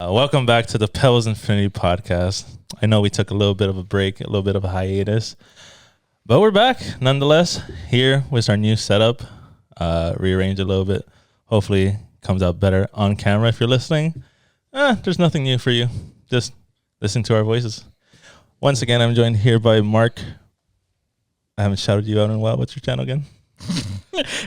Welcome back to the Pebles Infinity podcast. I know we took a little bit of a break, a little bit of a hiatus, but we're back nonetheless. Here with our new setup, rearranged a little bit. Hopefully, comes out better on camera. If you're listening, there's nothing new for you. Just listen to our voices. Once again, I'm joined here by Mark. I haven't shouted you out in a while. What's your channel again?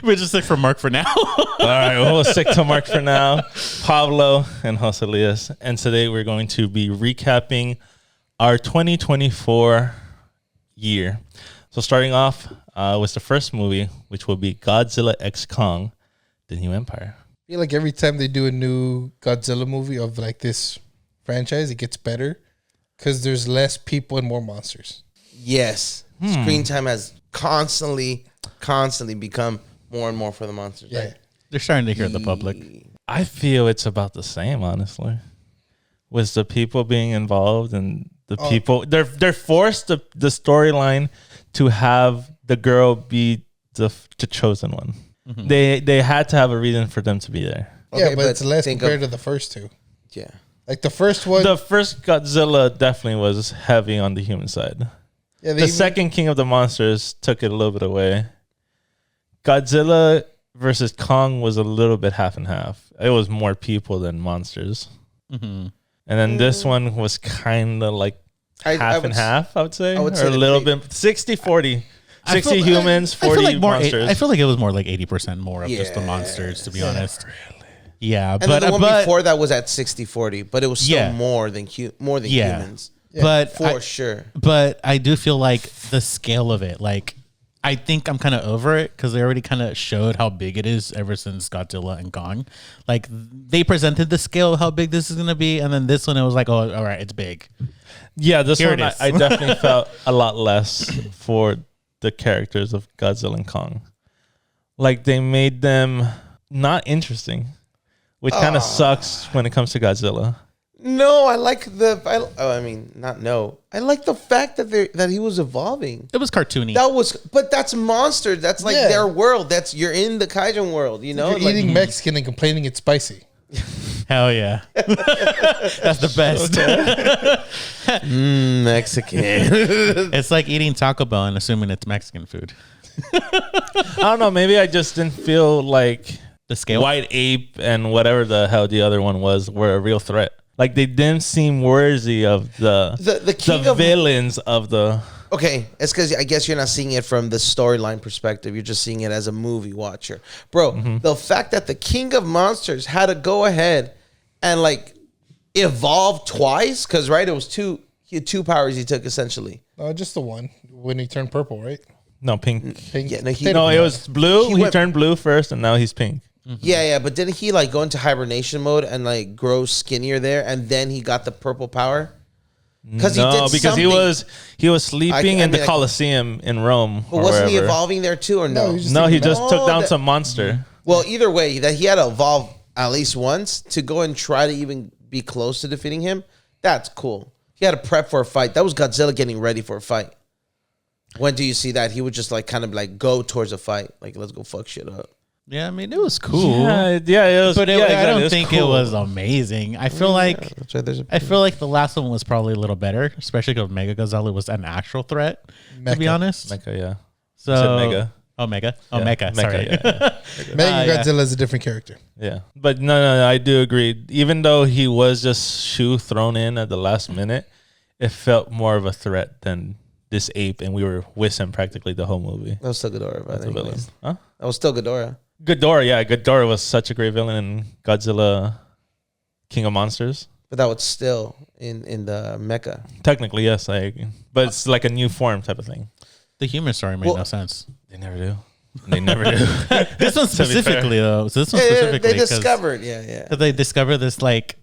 We're just stick for Mark for now. All right, we'll stick to Mark for now. Pablo and Jose Elias. And today we're going to be recapping our 2024 year. So starting off with the first movie, which will be Godzilla X Kong, The New Empire. I feel like every time they do a new Godzilla movie of like this franchise, it gets better because there's less people and more monsters. Yes. Screen time has constantly become more and more for the monsters. Yeah. Right? They're starting to hear the public. I feel it's about the same, honestly. With the people being involved and the people, they're forced the storyline to have the girl be the chosen one. Mm-hmm. They had to have a reason for them to be there. Okay, yeah, but it's less compared to the first two. Yeah. Like the first one. The first Godzilla definitely was heavy on the human side. Yeah, the second King of the Monsters took it a little bit away. Godzilla versus Kong was a little bit half and half. It was more people than monsters. Mm-hmm. And then this one was kind of like half and half, I would say. Or a little bit 60-40. 60 humans, 40 monsters. I feel like it was more like 80% more of just the monsters, to be honest. Really? Yeah. And then the one before that was at 60-40, but it was still more than humans. Yeah. But for sure. But I do feel like the scale of it, like, I think I'm kind of over it because they already kind of showed how big it is ever since Godzilla and Kong. Like, they presented the scale of how big this is going to be, and then this one, it was like, oh, all right, it's big. Yeah, this one, I definitely felt a lot less for the characters of Godzilla and Kong. Like, they made them not interesting, which kind of sucks when it comes to Godzilla. No, I like I like the fact that he was evolving. It was cartoony. But that's monsters. That's like their world. You're in the kaiju world, you know? You're eating Mexican and complaining it's spicy. Hell yeah. That's the best. Mexican. It's like eating Taco Bell and assuming it's Mexican food. I don't know. Maybe I just didn't feel like the scale, White Ape and whatever the hell the other one was were a real threat. Like, they didn't seem worthy of the villains of the... Okay, it's because I guess you're not seeing it from the storyline perspective. You're just seeing it as a movie watcher. Bro, the fact that the King of Monsters had to go ahead and, like, evolve twice, because, right, it was he had two powers he took, essentially. Just the one, when he turned purple, right? No, pink. Yeah, it was blue. He turned blue first, and now he's pink. Mm-hmm. Yeah, but didn't he like go into hibernation mode and like grow skinnier there, and then he got the purple power? Because he was sleeping in the Colosseum in Rome. But wasn't he evolving there too, or no? He just took down some monster. Well, either way, that he had to evolve at least once to go and try to even be close to defeating him. That's cool. He had to prep for a fight. That was Godzilla getting ready for a fight. When do you see that? He would just like kind of like go towards a fight, like let's go fuck shit up. Yeah, I mean, it was cool. Yeah, it was. But I don't think cool. it was amazing. I feel like the last one was probably a little better, especially because Mega Godzilla was an actual threat. To be honest, Mecha, yeah. So Mega. Oh, Mega. Oh, yeah. Mecha. Sorry. Yeah. Mega Godzilla is a different character. Yeah, but no, I do agree. Even though he was just shoe thrown in at the last minute, it felt more of a threat than this ape, and we were with him practically the whole movie. That was still Ghidorah, by the way. Huh? That was still Ghidorah. Ghidorah was such a great villain in Godzilla King of Monsters. But that was still in the mecha. Technically, yes, but it's like a new form type of thing. The human story made no sense. They never do. This one specifically, though. So this one specifically. They discovered, Because they discovered this like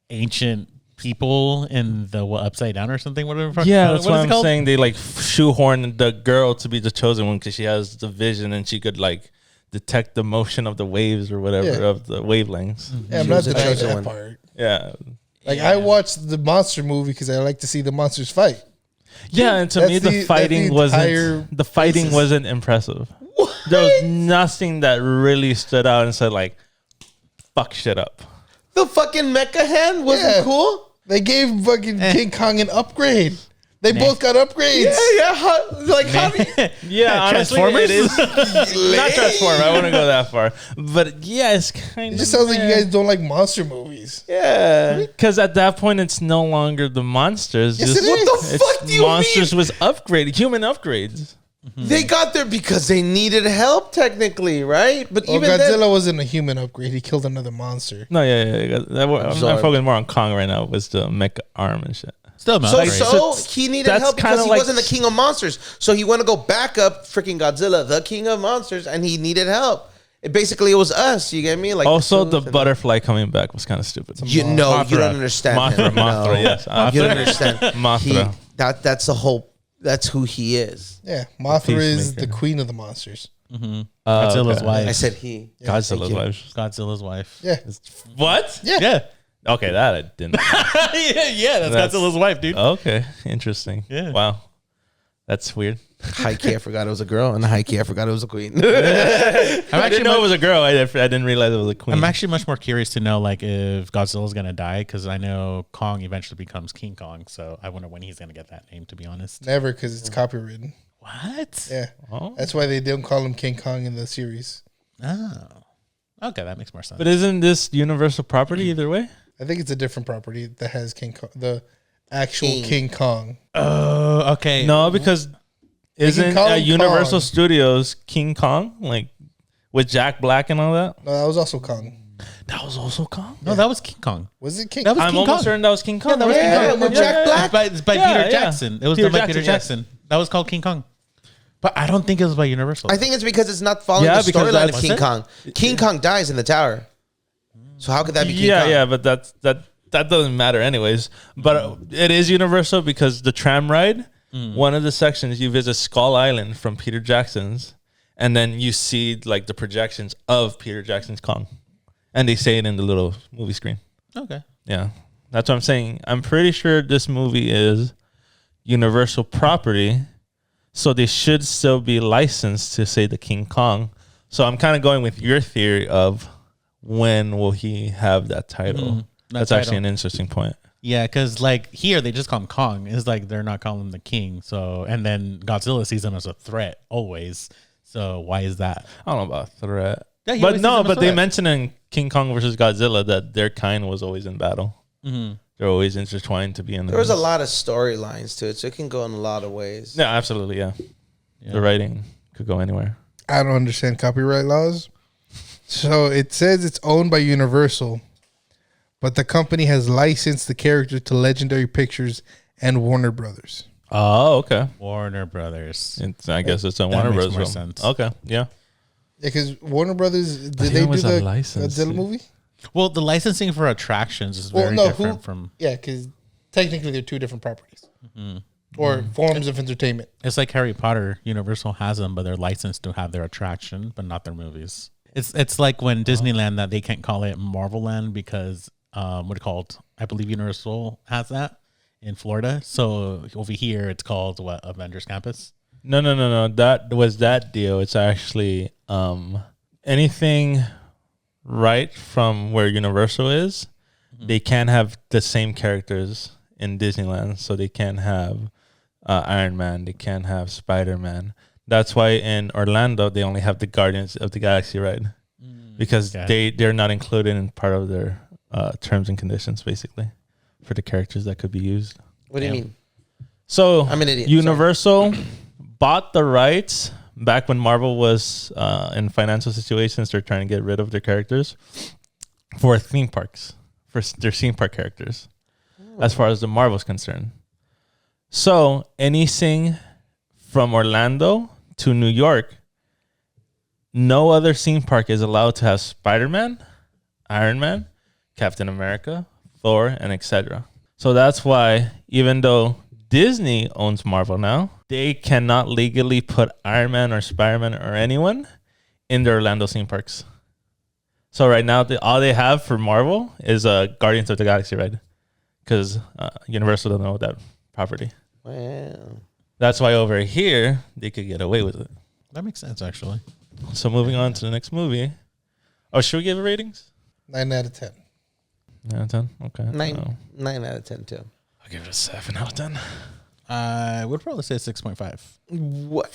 ancient people in the Upside Down or something. Whatever. Yeah, that's what I'm saying. They like shoehorned the girl to be the chosen one because she has the vision and she could like detect the motion of the waves or whatever of the wavelengths. Yeah, I'm not the chosen that part. Yeah, like I watched the monster movie because I like to see the monsters fight. Yeah, and to me the fighting wasn't impressive. What? There was nothing that really stood out and said like, "Fuck shit up." The fucking mecha hand wasn't Yeah. cool. They gave fucking King Kong an upgrade. They both got upgrades. Yeah. How do you, Yeah, honestly, Transformers? it is not Transformers. I wouldn't go that far, but yeah, it's kind It of. just sounds like you guys don't like monster movies. yeah. Because at that point, it's no longer the monsters. Yes, just, it is. What the it's fuck do you monsters mean? was upgraded, human upgrades. They got there because they needed help, technically, right? But Well, even Godzilla then, wasn't a human upgrade. He killed another monster. No, yeah. I'm Absorbed. focusing more on Kong right now. Was the mecha arm and shit. Still not so great. so he needed that's help because kinda he like- wasn't the king of monsters. So he went to go back up freaking Godzilla, the king of monsters, and he needed help. It basically was us. You get me? Like Also, the truth and- butterfly coming back was kind of stupid. You know, you don't understand him. Mothra, No. yes. You don't understand. Mothra. That's the whole. That's who he is. Yeah, Mothra is Peacemaker. the queen of the monsters. Godzilla's okay. wife. I said he. Godzilla's thank you. wife. Godzilla's wife. Yeah, What? yeah. Yeah. Okay, that I didn't. yeah, that's That's- Godzilla's wife, dude. Okay, interesting. Yeah. Wow, that's weird. High key, I forgot it was a girl, and high key, I forgot it was a queen. I didn't know it was a girl. I didn't realize it was a queen. I'm actually much more curious to know like if Godzilla's gonna die because I know Kong eventually becomes King Kong, so I wonder when he's gonna get that name. To be honest, Never, because it's copywritten. what? Yeah, Oh. that's why they don't call him King Kong in the series. Oh, okay, that makes more sense. But isn't this universal property either way? I think it's a different property that has King Kong, the actual King. King Kong. Oh, okay. No, because isn't call him Universal Kong. Studios King Kong like with Jack Black and all that? No, that was also Kong. That was also Kong. no, that was King Kong. Was it King? That was I'm King almost Kong. certain that was King Kong. that was right? King Yeah, Kong. with Jack Black. It's by Yeah, Peter yeah. Jackson. It was Peter by Peter Jackson, yes. Jackson. That was called King Kong. But I don't think it was by Universal. I think it's because it's not following Yeah, the because storyline that's- of King Was it? Kong. King Kong dies in the tower. So how could that be King Yeah, Kong? yeah, but that doesn't matter anyways. But it is Universal because the tram ride, one of the sections you visit Skull Island from Peter Jackson's, and then you see like the projections of Peter Jackson's Kong, and they say it in the little movie screen. Okay. Yeah, that's what I'm saying. I'm pretty sure this movie is Universal property, so they should still be licensed to say the King Kong. So I'm kind of going with your theory of when will he have that title. That's that actually title. an interesting point. Yeah, because like here they just call him Kong. It's like they're not calling him the king. So and then Godzilla sees him as a threat always. So why is that? I don't know about threat. Yeah, he But always no, sees him as but they threat. mentioned in King Kong versus Godzilla that their kind was always in battle. They're always intertwined to be in There was a lot of storylines to it, so it can go in a lot of ways. Yeah, absolutely, yeah. The writing could go anywhere. I don't understand copyright laws. So it says it's owned by Universal, but the company has licensed the character to Legendary Pictures and Warner Brothers. Oh, okay. Warner Brothers. I guess it's a That Warner makes Bros. more film. sense. Okay, yeah. Yeah, because Warner Brothers, did he they do was a the license, Godzilla dude. movie? Well, the licensing for attractions is Well, very no, different from. Yeah, because technically they're two different properties. Or forms of entertainment. It's like Harry Potter. Universal has them, but they're licensed to have their attraction, but not their movies. It's like when Disneyland that they can't call it Marvel Land because what it called? I believe Universal has that in Florida. So over here it's called what? Avengers Campus. No. That was that deal. It's actually anything right from where Universal is. They can't have the same characters in Disneyland, so they can't have Iron Man. They can't have Spider-Man. That's why in Orlando they only have the Guardians of the Galaxy ride because they're not included in part of their terms and conditions, basically, for the characters that could be used. What do you mean? So I'm an idiot, Universal bought the rights back when Marvel was in financial situations. They're trying to get rid of their characters for theme parks, for their theme park characters, as far as the Marvel's concerned. So anything from Orlando to New York, no other theme park is allowed to have Spider-Man, Iron Man, Captain America, Thor, and etc. So that's why even though Disney owns Marvel now, they cannot legally put Iron Man or Spider-Man or anyone in the Orlando theme parks. So right now, all they have for Marvel is Guardians of the Galaxy ride because Universal doesn't own that property. Wow. That's why over here, they could get away with it. That makes sense actually. So moving on to the next movie. Oh, should we give it ratings? 9 out of 10. 9 out of 10. Okay. Nine out of 10 too. I'll give it a 7 out of 10. I would probably say 6.5. What?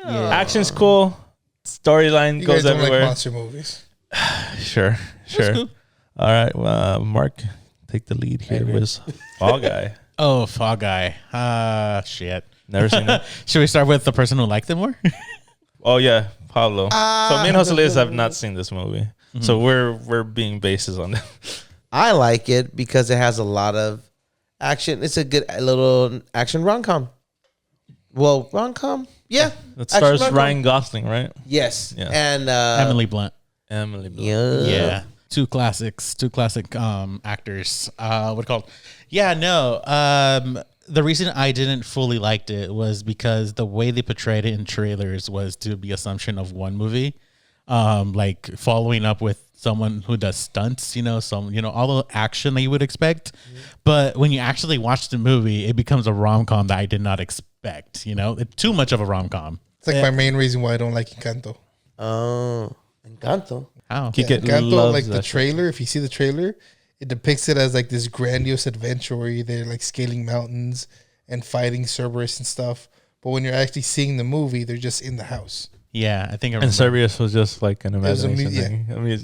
Yeah. Action's cool. Storyline You goes guys don't like everywhere. monster movies. Sure. cool. All right. Mark, take the lead here with Fall Guy. Oh, Fall Guy. Shit. Never seen it. Should we start with the person who liked it more? Oh yeah, Pablo. So me and Jose Luis have not seen this movie, so we're being bases on that. I like it because it has a lot of action. It's a good little action rom-com. Well, rom-com? Yeah. It Action stars rom-com. Ryan Gosling, right? Yes. Yeah. And Emily Blunt. Emily Blunt. Yeah. Two classic actors. What it called? Yeah, no. The reason I didn't fully liked it was because the way they portrayed it in trailers was to be assumption of one movie. Like following up with someone who does stunts, all the action that you would expect. But when you actually watch the movie, it becomes a rom-com that I did not expect, It's too much of a rom-com. It's like my main reason why I don't like Encanto. Oh, Encanto. How? Encanto, loves like the that shit. trailer, if you see the trailer, it depicts it as like this grandiose adventure where they're like scaling mountains and fighting Cerberus and stuff. But when you're actually seeing the movie, they're just in the house. Yeah, I think I And remember. Cerberus was just like an was a imagination thing. It's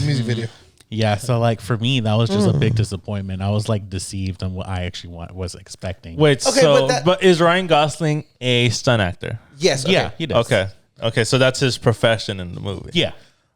a music video. Yeah, so like for me, that was just a big disappointment. I was like deceived on what I actually was expecting. Wait, Okay, so but but is Ryan Gosling a stunt actor? Yes. Okay. Yeah, he does. Okay, so that's his profession in the movie. Yeah.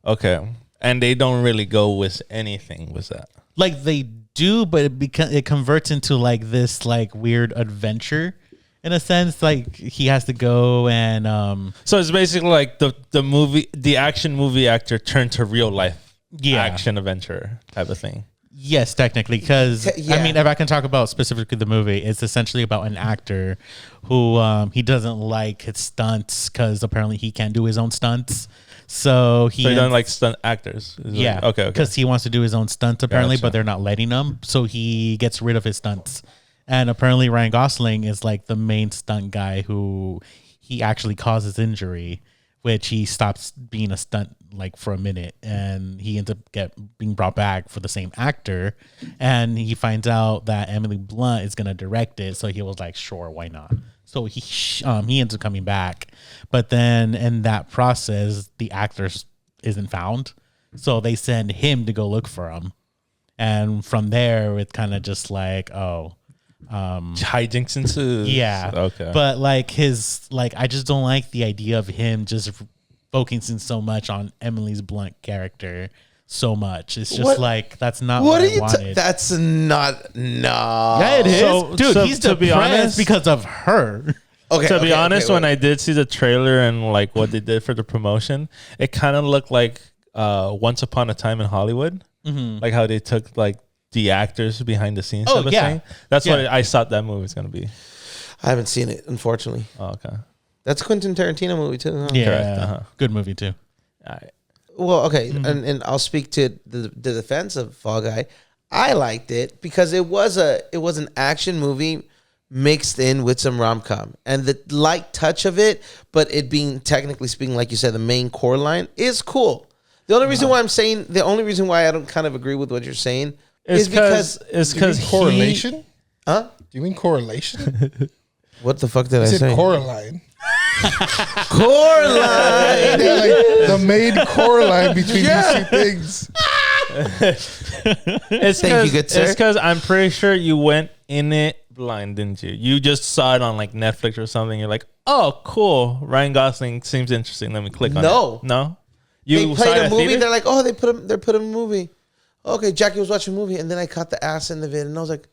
Okay, and they don't really go with anything with that. Like they do, but it converts into like this like weird adventure in a sense. Like he has to go and So it's basically like the action movie actor turned to real life action adventure type of thing. yes, technically, because Yeah. I mean, if I can talk about specifically the movie, it's essentially about an actor who he doesn't like his stunts because apparently he can't do his own stunts. So he don't like stunt actors. Is it Yeah. like- okay. Because he wants to do his own stunts apparently, Gotcha. but they're not letting him. So he gets rid of his stunts. And apparently Ryan Gosling is like the main stunt guy who he actually causes injury, which he stops being a stunt like for a minute, and he ends up being brought back for the same actor. And he finds out that Emily Blunt is gonna direct it, so he was like, sure, why not? So he ends up coming back, but then in that process, the actor isn't found, so they send him to go look for him, and from there, it's kind of just like, hijinks ensues. yeah, Okay. But like I just don't like the idea of him just focusing so much on Emily's Blunt character so much. It's just What- like that's not What what are I you? wanted. That's not. No. Yeah, it is, dude. So He's to be depressed honest- because of her. Okay. To be honest, when wait. I did see the trailer and like what they did for the promotion, it kind of looked like Once Upon a Time in Hollywood, like how they took like the actors behind the scenes. Oh, type of yeah. thing. That's Yeah. what I thought that movie was gonna be. I haven't seen it, unfortunately. Oh, okay. That's a Quentin Tarantino movie too. Huh? Yeah, Correct, uh-huh. good movie too. All right. Well, okay, and I'll speak to the defense of Fall Guy. I liked it because it was an action movie mixed in with some rom-com, and the light touch of it, but it being technically speaking, like you said, the main core line is cool. The only reason why I don't kind of agree with what you're saying is because Correlation? huh? Do you mean correlation? What the fuck did I I said say? Coraline. Coraline. Yeah, like the main core line between these two things. It's Thank you, good sir. It's because I'm pretty sure you went in it blind, didn't you? You just saw it on like Netflix or something. You're like, oh, cool. Ryan Gosling seems interesting. Let me click on No. it. No. They You played saw it a at movie. theater? They're like, oh, they put him in a movie. Okay, Jackie was watching a movie, and then I caught the ass in the vid, and I was like,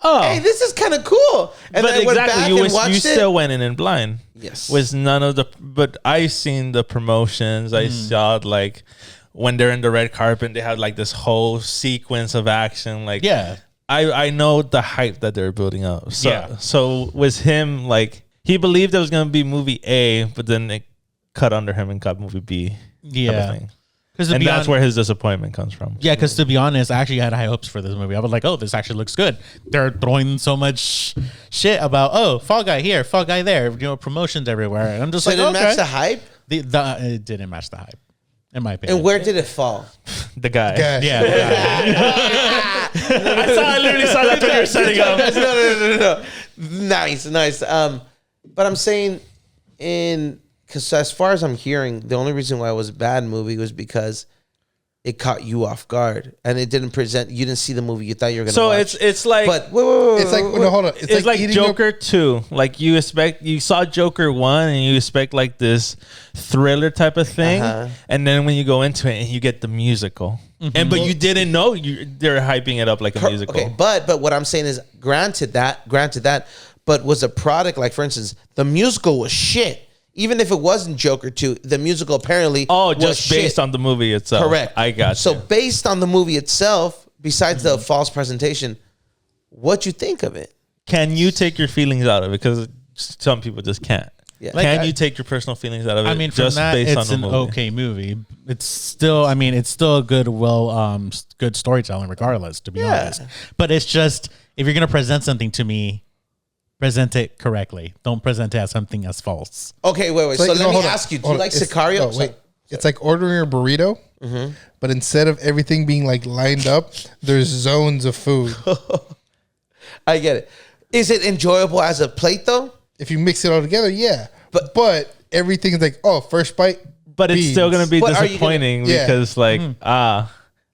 Oh, hey, this is kind of cool. And but then I went back exactly. and watched You it. still went in blind. Yes. With none of the. But I seen the promotions. I saw like when they're in the red carpet, they have like this whole sequence of action. Like Yeah. I know the hype that they're building up. So Yeah. so was him like he believed it was gonna be movie A, but then it cut under him and got movie B. type of Yeah. thing. Because And that's where his disappointment comes from. Yeah, because to be honest, I actually had high hopes for this movie. I was like, oh, this actually looks good. They're throwing so much shit about, oh, Fall Guy here, Fall Guy there, promotions everywhere. And I'm just So like, it didn't okay. match the hype. It didn't match the hype. in my opinion. And where did it fall? The guy. Yeah. I literally saw that when you were setting up. No. Nice. But I'm saying, because as far as I'm hearing, the only reason why it was a bad movie was because it caught you off guard and it didn't present. You didn't see the movie you thought you were gonna. So watch. it's like, But wait. It's like no, hold on. it's like eating Joker 2. Like you saw Joker 1 and you expect like this thriller type of thing, and then when you go into it and you get the musical, but you didn't know they're hyping it up like a musical. Okay, but what I'm saying is, granted that, but was a product like, for instance, the musical was shit. Even if it wasn't Joker 2, the musical apparently was just based shit. on the movie itself. Correct. I got so you. based on the movie itself, besides the false presentation, what you think of it? Can you take your feelings out of it? Because some people just can't. Yeah. Can you take your personal feelings out of it? I mean, from just that, based it's on an the movie? okay movie. It's still a good, good storytelling, regardless. To be honest, but it's just, if you're gonna present something to me, present it correctly. Don't present it as something as false. Okay, wait. So So let me hold on. ask you: Do Hold you on. like Sicario? No, wait. It's like ordering a burrito, but instead of everything being like lined up, there's zones of food. I get it. Is it enjoyable as a plate though? If you mix it all together, yeah. But everything's like, first bite. But it's still beans. going to be But are you disappointing gonna- Yeah. because, like, I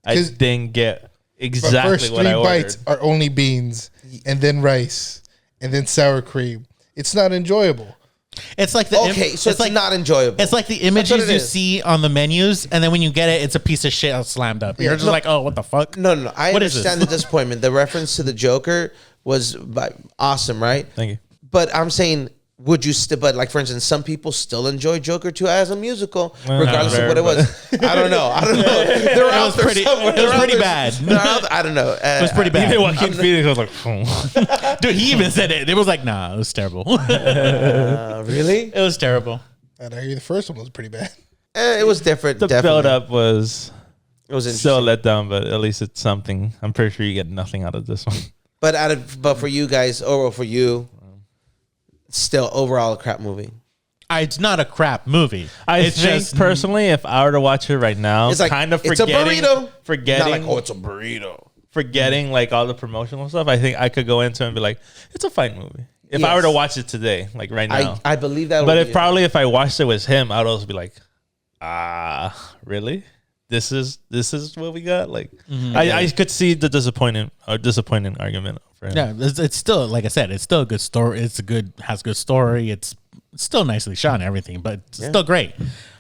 didn't get But exactly first what three I ordered. bites are only beans, and then rice, and then sour cream. It's not enjoyable. It's like the Okay, so it's like not enjoyable. It's like the what images it you is. see on the menus, and then when you get it, it's a piece of shit slammed up. You're just like, oh, what the fuck? No. I What is this? understand the disappointment. The reference to the Joker was awesome, right? Thank you. But I'm saying, would you still? But like, for instance, some people still enjoy Joker 2 as a musical, regardless of what it was. I don't know. They're out there somewhere. It was They're out pretty there- bad. they're out- I don't know. It was pretty bad. Even Joaquin Phoenix was like, Dude, he even said it. It was like, nah, it was terrible. Really? It was terrible. And I hear the first one was pretty bad. It was different. the definitely. build up was It was interesting. still let down, but at least it's something. I'm pretty sure you get nothing out of this one. But for you guys, or for you, still overall a crap movie. It's not a crap movie. I It's think just personally, if I were to watch it right now, It's like, kind of it's a forgetting, burrito. forgetting, Not like, it's a burrito. forgetting like all the promotional stuff. I think I could go into it and be like, it's a fine movie. If I Yes. were to watch it today, like right now, I believe that. but would be- if I watched it with him, I'd also be like, really? This is what we got. Like, I could see the disappointing argument for him. yeah, it's still, like I said, it's still a good story. Has good story. It's still nicely shot and everything, but it's still great.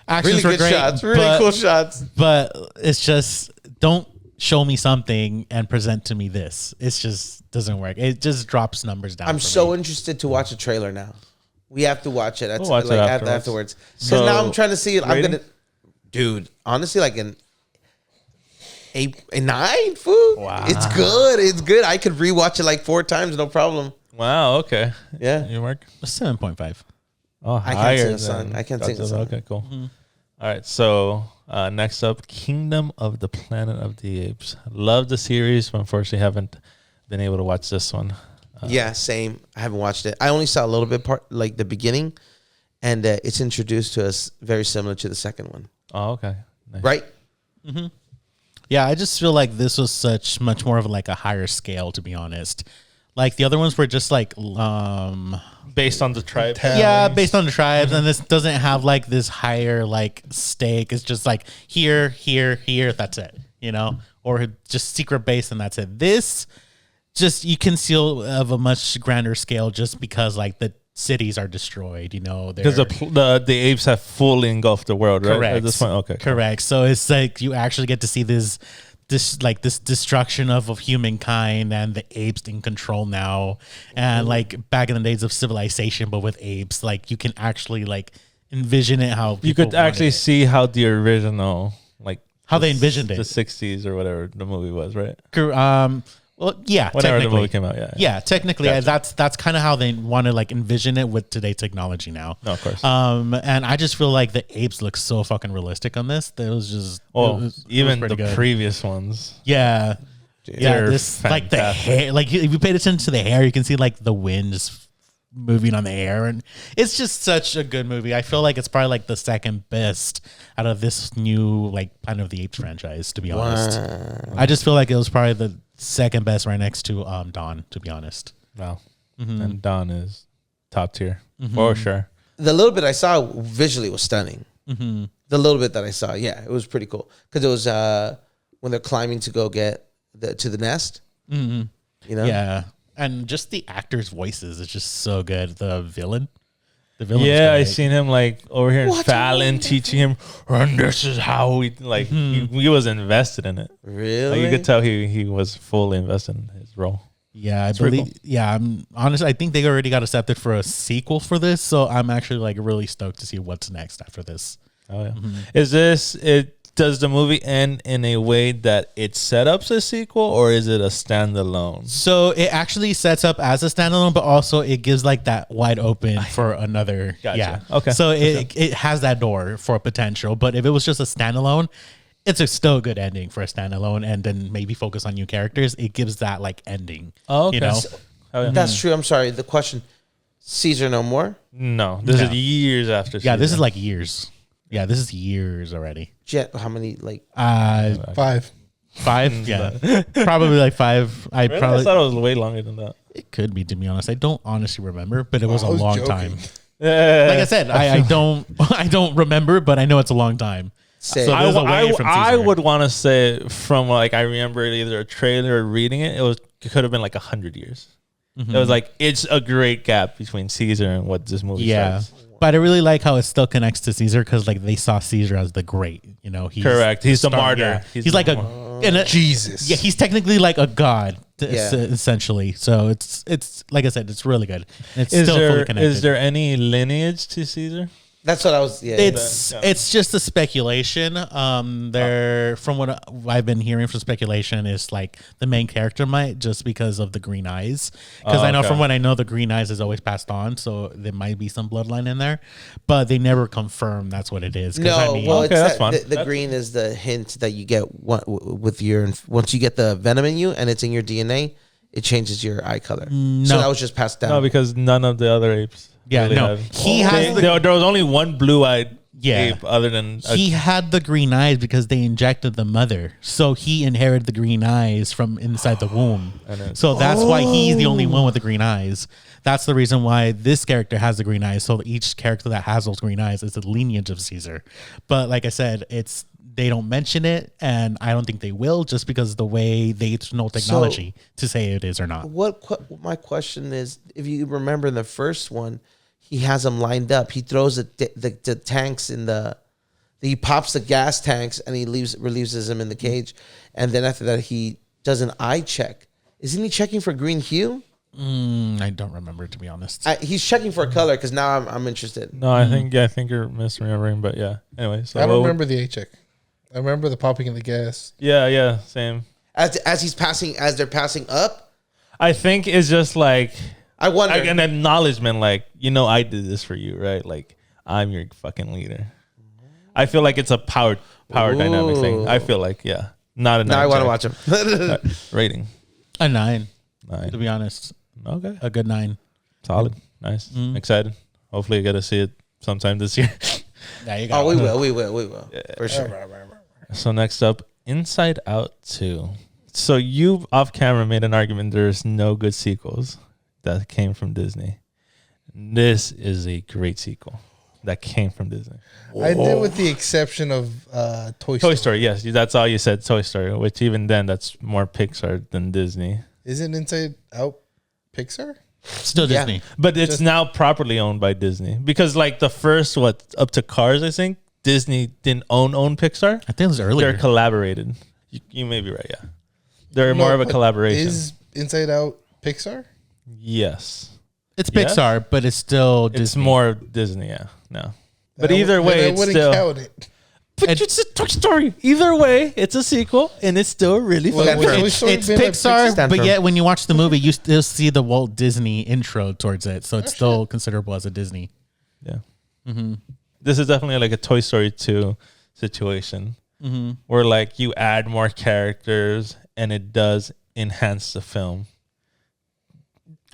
Actions really were good great, shots. Really but, cool shots. But it's just, don't show me something and present to me this. It's just doesn't work. It just drops numbers down. I'm for so me. interested to watch a trailer now. We have to watch it. We'll watch it afterwards. Because So, now I'm trying to see it. I'm rating? gonna, dude. Honestly, like an 8, a 9. Food. Wow. It's good. It's good. I could rewatch it like 4 times, no problem. Wow. Okay. Yeah. You Mark? 7.5. Oh, I can't higher sing a than song. I can't sing a Godzilla. song. Okay, cool. All right, so next up, Kingdom of the Planet of the Apes. Love the series, but unfortunately haven't been able to watch this one. Yeah, same. I haven't watched it. I only saw a little bit like the beginning, and it's introduced to us very similar to the second one, Oh, okay. Nice. right? Yeah, I just feel like this was much more of like a higher scale, to be honest. Like the other ones were just like, Based on the tribe. yeah, based on the tribes, and this doesn't have like this higher like stake. It's just like here, that's it, or just secret base and that's it. This just, you can see of a much grander scale just because like the cities are destroyed, Because the apes have fully engulfed the world, right? correct At this point, okay. correct. So it's like you actually get to see this destruction of humankind and the apes in control now, and like back in the days of civilization, but with apes, like you can actually like envision it how You people could actually wanted it. see how the original, like How they envisioned it. the 60s or whatever the movie was, right? Well, yeah, Whenever the technically. movie came out, yeah. Yeah, technically, Gotcha. that's kind of how they want to like envision it with today's technology now. No, of course. And I just feel like the apes look so fucking realistic on this. That was just Even pretty the good. previous ones. Yeah. Yeah, They're this like the fantastic. hair, like if you paid attention to the hair, you can see like the wind just moving on the air, and it's just such a good movie. I feel like it's probably like the second best out of this new like Planet of the Apes franchise, to be honest. I just feel like it was probably the second best right next to Dawn, to be honest. Wow. And Dawn is top tier for sure. The little bit I saw visually was stunning. The little bit that I saw, yeah, it was pretty cool because it was when they're climbing to go get to the nest. You know, Yeah, and just the actors' voices is just so good. The villain. Yeah, I was great. seen him like over here in What a Fallon teaching him, and this is how we like. He was invested in it. really. Like, you could tell he was fully invested in his role. Yeah, I pretty believe. Yeah, I'm honest. I think they already got accepted for a sequel for this, so I'm actually like really stoked to see what's next after this. Oh yeah. Is this it? Does the movie end in a way that it set up a sequel, or is it a standalone? So it actually sets up as a standalone, but also it gives like that wide open for another. Gotcha. Yeah. Okay. So it has that door for potential, but if it was just a standalone, it's a still good ending for a standalone, and then maybe focus on new characters. It gives that like ending. Oh, okay. You know. Oh, yeah. That's true. I'm sorry. The question: Caesar no more? No, this is No. years after. Yeah, this Caesar. is like years. Yeah, this is years already. Jet? How many? Like 5. 5. Yeah, probably like 5. I Really? I probably thought it was way longer than that. it could be, to be honest. I don't honestly remember, but it was I a was long joking. time. Yeah. Like I said, I don't I don't remember, but I know it's a long time. say? So there's a way from I Caesar. would want to say from like I remember either a trailer or reading it. It could have been like 100 years. It was like it's a great gap between Caesar and what this movie Yeah. says. But I really like how it still connects to Caesar because like they saw Caesar as the great, you know. He's Correct. He's the star- martyr. yeah. He's the like mar- a Jesus. Yeah, he's technically like a god, Yeah. essentially. So it's like I said, it's really good. And it's Is still fully there connected. is there any lineage to Caesar? That's what I was. Yeah. It's just a speculation. There, from what I've been hearing from speculation, is like the main character might just because of the green eyes. Because I know okay. from what I know, the green eyes is always passed on, so there might be some bloodline in there, but they never confirm that's what it is. 'Cause No, I mean, well, Okay, it's that's that, fine. the That's- green is the hint that you get with your once you get the venom in you and it's in your DNA, it changes your eye color. So No. that was just passed down. No, because none of the other apes. Yeah, really no. have. He has the- there was only one blue-eyed Yeah. ape other than he had the green eyes because they injected the mother, so he inherited the green eyes from inside the womb. So that's why he's the only one with the green eyes. That's the reason why this character has the green eyes. So each character that has those green eyes is a lineage of Caesar. But like I said, they don't mention it, and I don't think they will, just because of the way they know technology to say it is or not. what my question is, if you remember in the first one, he has them lined up. He throws the tanks in he pops the gas tanks and he releases them in the cage, and then after that he does an eye check. Isn't he checking for green hue? I don't remember, to be honest. He's checking for color because now I'm interested. No, I think you're misremembering, but yeah. Anyway, so I don't what- remember the A check. I remember the popping of the gas. Yeah, same. As they're passing up, I think it's just like I wonder. an acknowledgement, like, I did this for you, right? Like, I'm your fucking leader. I feel like it's a power dynamic thing. I feel like, yeah. Not a now I want to watch him. rating. A 9, 9. to be honest. Okay. A good 9. Solid. Nice. Excited. Hopefully I get to see it sometime this year. There you go. Oh, we will, for sure. So next up, Inside Out 2. So you off camera made an argument there's no good sequels that came from Disney. This is a great sequel that came from Disney. I did, with the exception of Toy Story, yes, that's all you said, Toy Story, which even then that's more Pixar than Disney. Isn't Inside Out Pixar? Still Yeah. Disney. But it's now properly owned by Disney because like the first up to Cars, I think Disney didn't own Pixar. I think it was earlier. They're collaborated. You may be right, yeah. They're more of a but collaboration. Is Inside Out Pixar? Yes. It's Yes? Pixar, but it's still Disney. It's more Disney, yeah. No. But Then I- either then way, I it's wouldn't still. count it. But it's a Toy Story. Either way, it's a sequel, and it's still really Well, fun. Stand Toy firm. Story It's been a Pixar, Stand but firm. yet when you watch the movie, you still see the Walt Disney intro towards it, so it's still considerable as a Disney. Yeah. This is definitely like a Toy Story 2 situation where like you add more characters and it does enhance the film.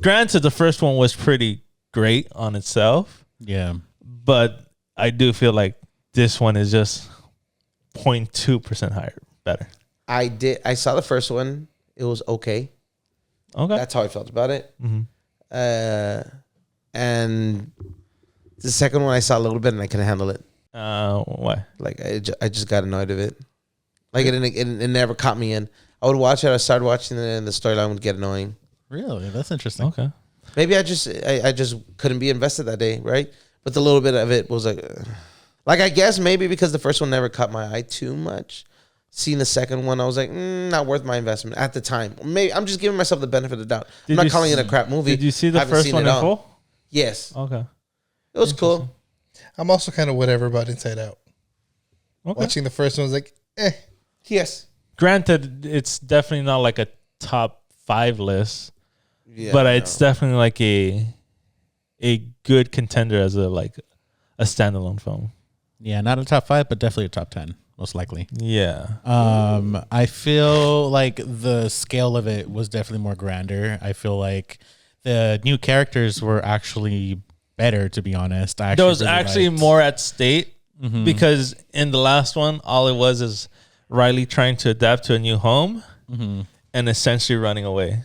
Granted, the first one was pretty great on itself. Yeah. But I do feel like this one is just 0.2% higher, better. I saw the first one. It was okay. Okay. That's how I felt about it. Mm-hmm. And the second one I saw a little bit and I couldn't handle it. Why? Like I just got annoyed of it. Like it never caught me in. I would watch it. I started watching it, and the storyline would get annoying. Really? That's interesting. Okay. Maybe I just couldn't be invested that day, right? But the little bit of it was like I guess maybe because the first one never caught my eye too much. Seeing the second one, I was like, not worth my investment at the time. Maybe I'm just giving myself the benefit of the doubt. I'm not calling it a crap movie. Did you see the first one in full? Yes. Okay. It was cool. I'm also kind of whatever about Inside Out. Okay. Watching the first one was like, Yes. Granted, it's definitely not like a top 5 list, Yeah, but it's definitely like a good contender as a standalone film. Yeah, not a top 5, but definitely a top 10, most likely. Yeah. I feel like the scale of it was definitely more grander. I feel like the new characters were actually better, to be honest. There was actually more at stake because in the last one, all it was is Riley trying to adapt to a new home and essentially running away.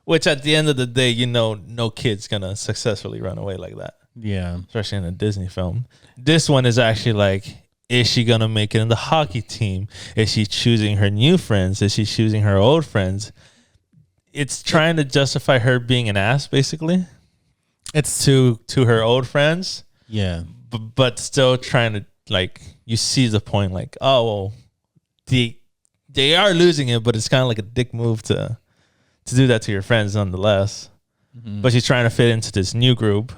Which at the end of the day, no kid's going to successfully run away like that. Yeah. Especially in a Disney film. This one is actually like, is she going to make it in the hockey team? Is she choosing her new friends? Is she choosing her old friends? It's trying to justify her being an ass, basically. It's to her old friends. Yeah. But still trying to, like, you see the point, like, oh, well, they are losing it, but it's kind of like a dick move to do that to your friends nonetheless. But she's trying to fit into this new group.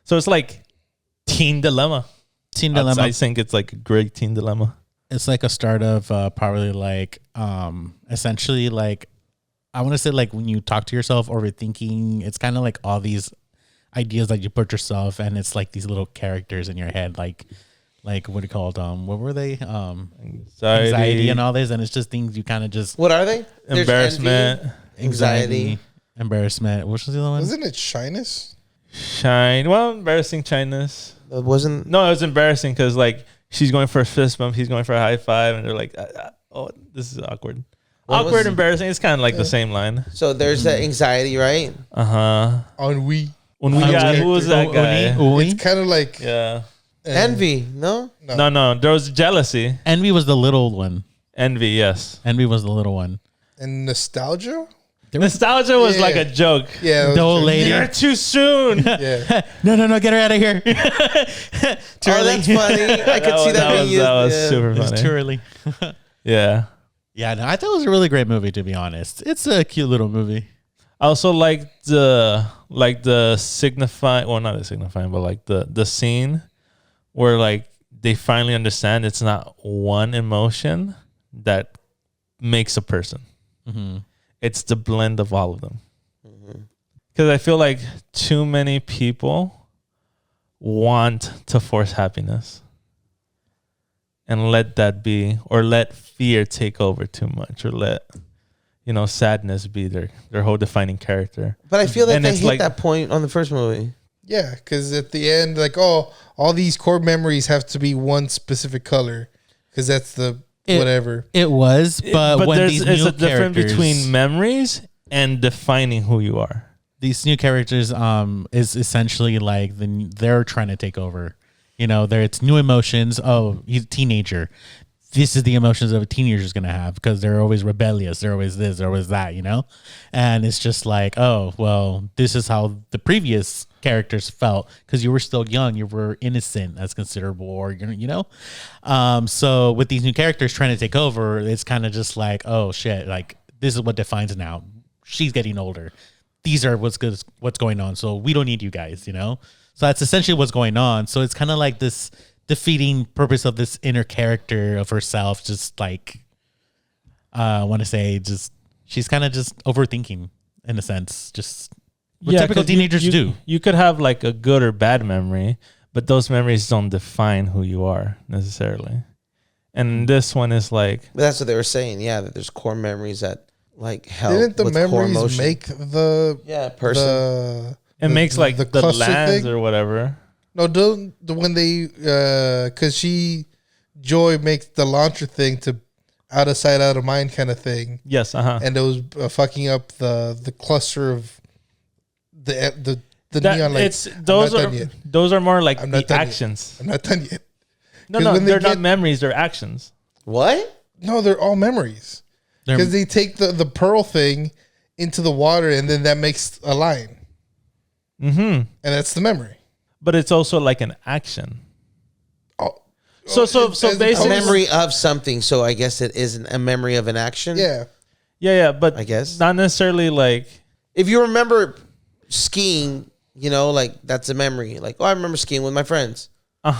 So it's like teen dilemma. Teen dilemma. I think it's like a great teen dilemma. It's like a start of probably like essentially like I want to say like when you talk to yourself overthinking, it's kind of like all these ideas that you put yourself, and it's like these little characters in your head, like what do you call it? What were they? Anxiety and all this, and it's just things you kind of just. What are they? Embarrassment, anxiety, embarrassment. Which was the other one? wasn't it shyness? Well, embarrassing shyness. It wasn't. No, it was embarrassing because like she's going for a fist bump, he's going for a high five, and they're like, oh, this is awkward. Awkward, embarrassing. It's kind of like the same line. So there's the anxiety, right? Ennui. Who was that guy? It's kind of like Envy, no? No. There was jealousy. Envy was the little one. Envy, yes. Envy was the little one. And nostalgia. Nostalgia was like a joke. Yeah, the old lady. You're too soon. Yeah. No, get her out of here. Too early. That's funny. I could see that being used. That was super funny. It's too early. Yeah. Yeah, no, I thought it was a really great movie, to be honest. It's a cute little movie. I also like the signifying, well, not the signifying, but like the scene where like they finally understand it's not one emotion that makes a person. It's the blend of all of them. Because I feel like too many people want to force happiness and let that be, or let fear take over too much, or let sadness be their whole defining character. But I feel that they hit like, that point on the first movie. Yeah, because at the end, like, all these core memories have to be one specific color, because that's the whatever. It was, but when there's these it's new a difference characters, between memories and defining who you are. These new characters is essentially like they're trying to take over. It's new emotions. Oh, he's a teenager. This is the emotions of a teenager is going to have, because they're always rebellious. They're always this, they're always that, And it's just like, oh, well, this is how the previous characters felt, because you were still young. You were innocent as considerable, or, So with these new characters trying to take over, it's kind of just like, oh, shit, like this is what defines it now. She's getting older. These are what's going on. So we don't need you guys, So that's essentially what's going on. So it's kind of like this defeating purpose of this inner character of herself, just like I want to say, just she's kind of just overthinking in a sense, just what typical teenagers do. You could have like a good or bad memory, but those memories don't define who you are necessarily. And this one is like, but that's what they were saying. Yeah, that there's core memories that like help. Didn't the with core memories emotion. make the person It makes like the cluster lands thing? or whatever. No, the when they because Joy makes the launcher thing to out of sight, out of mind kind of thing. Yes, And it was fucking up the cluster of the neon lights. Those are more like I'm the not done actions. yet. I'm not done yet. No, when they're not memories. They're actions. What? No, they're all memories. Because they take the pearl thing into the water, and then that makes a line. Mm-hmm. And that's the memory. But it's also like an action. Oh, So basically, A memory of something. So I guess it isn't a memory of an action. yeah. Yeah, but I guess. not necessarily like. If you remember skiing, like that's a memory. Like, oh, I remember skiing with my friends. It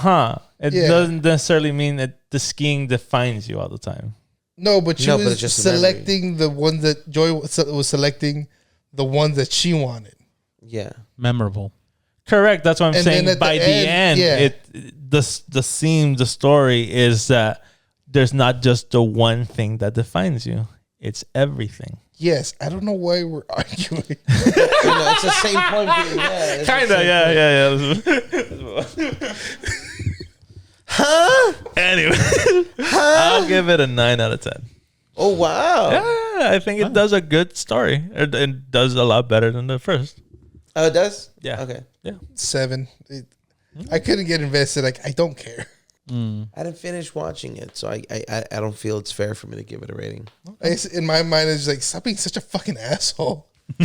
Yeah. doesn't necessarily mean that the skiing defines you all the time. No, but she No, but was it's just a memory. selecting the ones that Joy was selecting, the ones that she wanted. Yeah. Memorable. Correct. That's what I'm And saying. then at By the the end, end, yeah. the story is that there's not just the one thing that defines you. It's everything. Yes, I don't know why we're arguing. It's the same point. Yeah, Kinda, yeah. Huh? Anyway, I'll give it a 9 out of 10. Oh wow. Yeah, I think it does a good story. It does a lot better than the first. Oh, it does. Yeah. Okay. Yeah. 7. I couldn't get invested. Like, I don't care. I didn't finish watching it, so I don't feel it's fair for me to give it a rating. In my mind, it's like, stop being such a fucking asshole. Was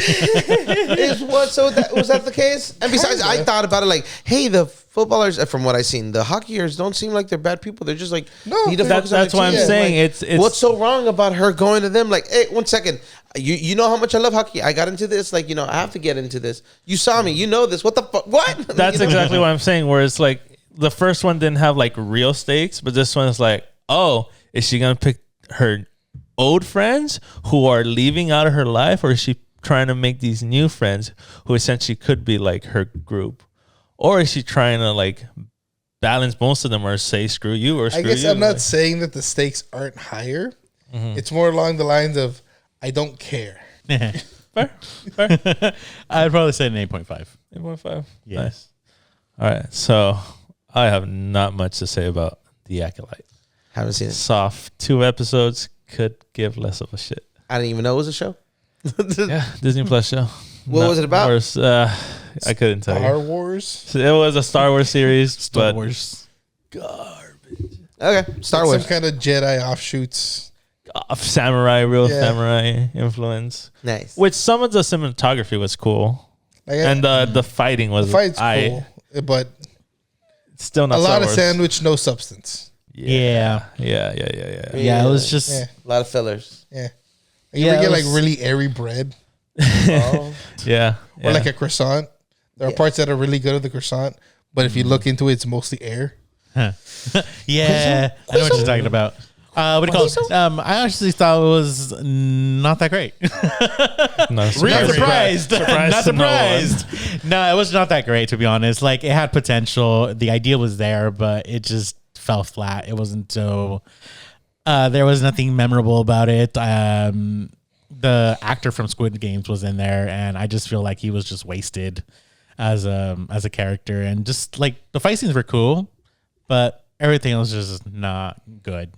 that the case? And besides, I thought about it like, hey, the footballers, from what I've seen, the hockeyers don't seem like they're bad people. They're just like, No, need to focus on that's their why I'm team. saying Like, it's what's so wrong about her going to them? Like, hey, 1 second. You know how much I love hockey. I got into this. Like, I have to get into this. You saw me. You know this. What the fuck? What? That's exactly what I'm saying. Where it's like the first one didn't have like real stakes, but this one is like, oh, is she gonna pick her old friends who are leaving out of her life, or is she trying to make these new friends who essentially could be like her group, or is she trying to like balance most of them, or say screw you or screw I guess you? I'm not Like, saying that the stakes aren't higher. It's more along the lines of, I don't care. fair. I'd probably say an 8.5. 8.5. Yeah. Nice. All right, so I have not much to say about the Acolyte. Haven't seen it. Soft 2 episodes, could give less of a shit. I didn't even know it was a show. Yeah, Disney Plus show. What was it about? Worse, I couldn't tell Star you. Wars. It was a Star Wars series, Star but Wars. garbage. Okay, Star Wars. Some kind of Jedi offshoots. Samurai, real Yeah. samurai influence. Nice. Which some of the cinematography was cool, Like, and the fighting was the fight's cool, but still not a Star lot of Wars. sandwich, no substance. Yeah. Yeah, Yeah. it was just. Yeah, A lot of fillers. yeah. You Yeah, ever it get like was- really airy bread Oh. Yeah. or like a croissant? There are Yeah. parts that are really good of the croissant, but if you look into it, it's mostly air. Yeah, I know what you're talking about. What do you call it? I actually thought it was not that great. No, Not surprise. surprised. Surprised Not to no one. surprised. No, it was not that great, to be honest. Like, it had potential. The idea was there, but it just fell flat. It wasn't so. There was nothing memorable about it. The actor from Squid Games was in there, and I just feel like he was just wasted as a character. And just like the fight scenes were cool, but everything was just not good.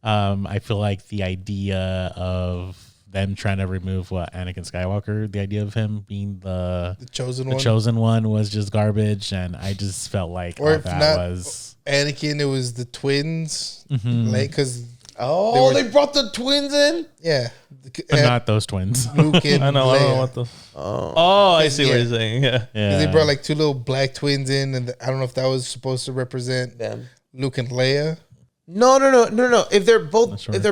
I feel like the idea of them trying to remove Anakin Skywalker, the idea of him being the chosen one. was just garbage, and I just felt like Or all if that not- was Anakin, it was the twins, Mm-hmm. like because Oh, they brought the twins in? yeah, but not those twins. Luke and I know. I don't know Leia. what the. Oh, I see what Yeah. you're saying. Yeah. Yeah, They brought like 2 little black twins in, and I don't know if that was supposed to represent Them. Luke and Leia No. If they're both, That's right. if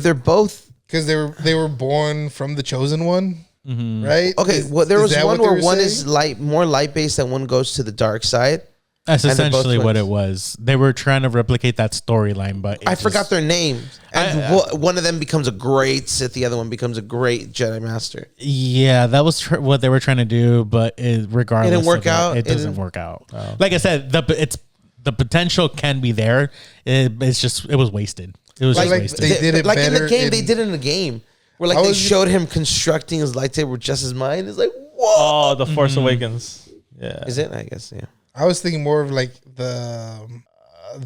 they're both. because they were born from the chosen one, Mm-hmm. right? Okay, Is- well, there is was that one what they where were one saying? is more light based and one goes to the dark side. That's and they're both essentially what twins. it was. They were trying to replicate that storyline, but I forgot their names. And one of them becomes a great Sith, the other one becomes a great Jedi Master. Yeah, that was what they were trying to do, but regardless, It didn't work of out. It It doesn't didn't- work out. Like I said, the potential can be there. It's just it was wasted. It was just Like, wasted. they did it in the better game. They in- did it in the game where like I they was- showed him constructing his lightsaber with just his mind. It's like Oh, The Force Awakens. Yeah. Is it? I guess, yeah. I was thinking more of like the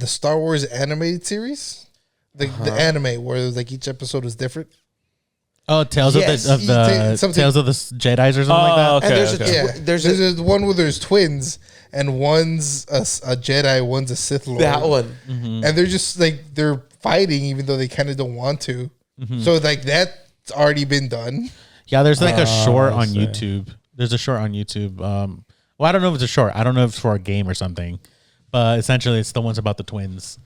Star Wars animated series, the anime where like each episode was different. Oh, Tales Yes. of the Something- Tales of the Jedi's or something like that. Okay, And there's okay. Yeah, there's one where there's twins and one's a Jedi, one's a Sith Lord. That one. And they're just like they're fighting even though they kind of don't want to. So like that's already been done. Yeah, there's like a short I on see. YouTube. There's a short on YouTube. Well, I don't know if it's a short. I don't know if it's for a game or something. But essentially, it's the ones about the twins.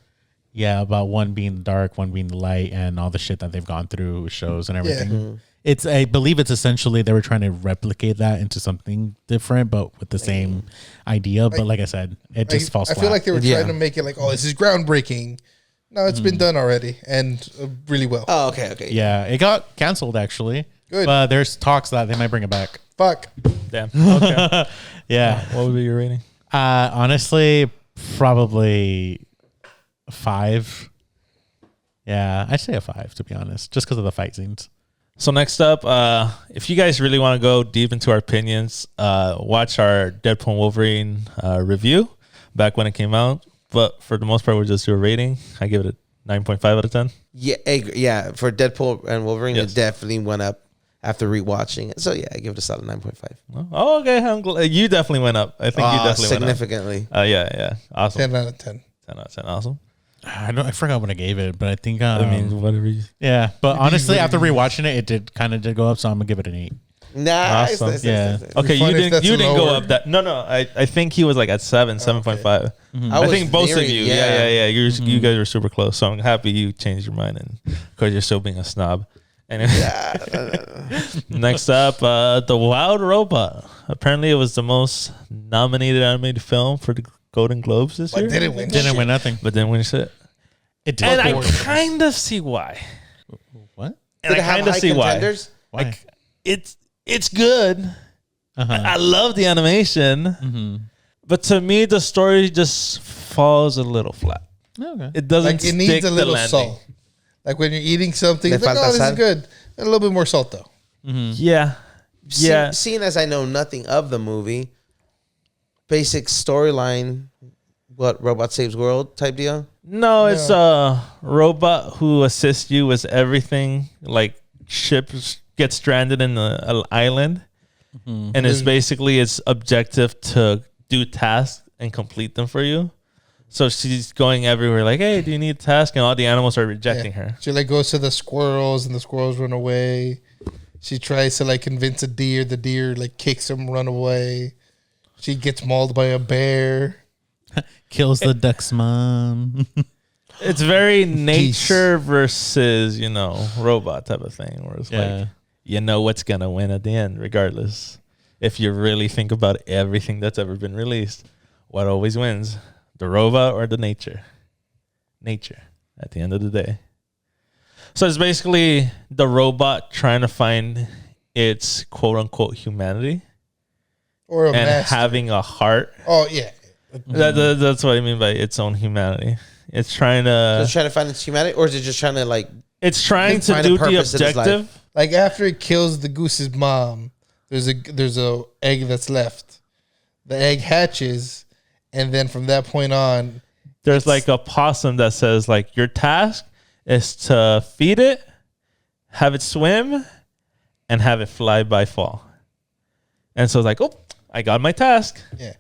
Yeah, about one being the dark, one being the light, and all the shit that they've gone through with shows and everything. It's, I believe it's essentially they were trying to replicate that into something different, but with the same idea. But like I said, it just falls I flat. feel like they were Yeah. trying to make it like, oh, this is groundbreaking. No, it's been done already and really well. Oh, okay. yeah, it got canceled actually. Good. But there's talks that they might bring it back. Fuck. Damn. Okay. Yeah. What would be your rating? Honestly, probably 5. Yeah, I'd say a 5 to be honest, just because of the fight scenes. So next up, if you guys really want to go deep into our opinions, watch our Deadpool and Wolverine review back when it came out. But for the most part, we'll just do a rating. I give it a 9.5 out of 10. Yeah, for Deadpool and Wolverine, Yes. it definitely went up after rewatching it. So yeah, I give it a solid 9.5. Oh, okay. I'm glad. You definitely went up. I think you definitely significantly. went up. Yeah. Awesome. 10 out of 10. 10 out of 10. Awesome. I forgot what I gave it, but I think I mean, whatever you... yeah. But honestly, after rewatching it, it did go up, so I'm gonna give it an 8. Nice. Awesome. Yeah. Okay, It'd be fun if that's you didn't go lower. up that. No. I think he was like at 7.5. I was think both of very- you. Yeah. You guys were super close. So I'm happy you changed your mind, and because you're still being a snob. Anyway, next up, The Wild Robot. Apparently, it was the most nominated animated film for the Golden Globes this year. But didn't win. Didn't shit. win nothing. But then win shit. It did. And I kind of see why. What? And Did it I have kind of high see why. contenders? Why? Like it's good. I love the animation, but to me, the story just falls a little flat. Okay. It doesn't. Like it needs stick a the little landing. salt. Like when you're eating something, Le it's like, falta oh, this is sal. good. A little bit more salt though. Yeah, yeah. Seeing as I know nothing of the movie, basic storyline, what robot saves world type deal. No, it's a robot who assists you with everything. Like ships get stranded in an island, and it's basically its objective to do tasks and complete them for you. So she's going everywhere, like, "Hey, do you need a task?" And all the animals are rejecting her. She like goes to the squirrels and the squirrels run away. She tries to like convince a deer. The deer like kicks him, run away. She gets mauled by a bear. Kills the duck's mom. It's very nature versus, robot type of thing. Where it's like, you know what's going to win at the end, regardless. If you really think about everything that's ever been released, what always wins? The robot or the nature? Nature, at the end of the day. So it's basically the robot trying to find its quote-unquote humanity Or a and master. having a heart. Oh yeah. That's what I mean by its own humanity. It's trying to... Just trying to find its humanity, or is it just trying to like? It's trying to find a do the purpose in his life. objective. Like after it kills the goose's mom, there's a egg that's left. The egg hatches, and then from that point on, There's like a possum that says like your task is to feed it, have it swim, and have it fly by fall. And so it's like, oh, I got my task. yeah.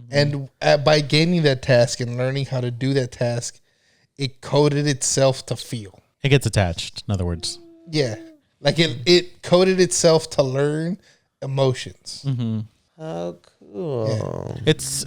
And by gaining that task and learning how to do that task, it coded itself to feel. It gets attached, in other words. Yeah. Like it coded itself to learn emotions. Oh, cool. It's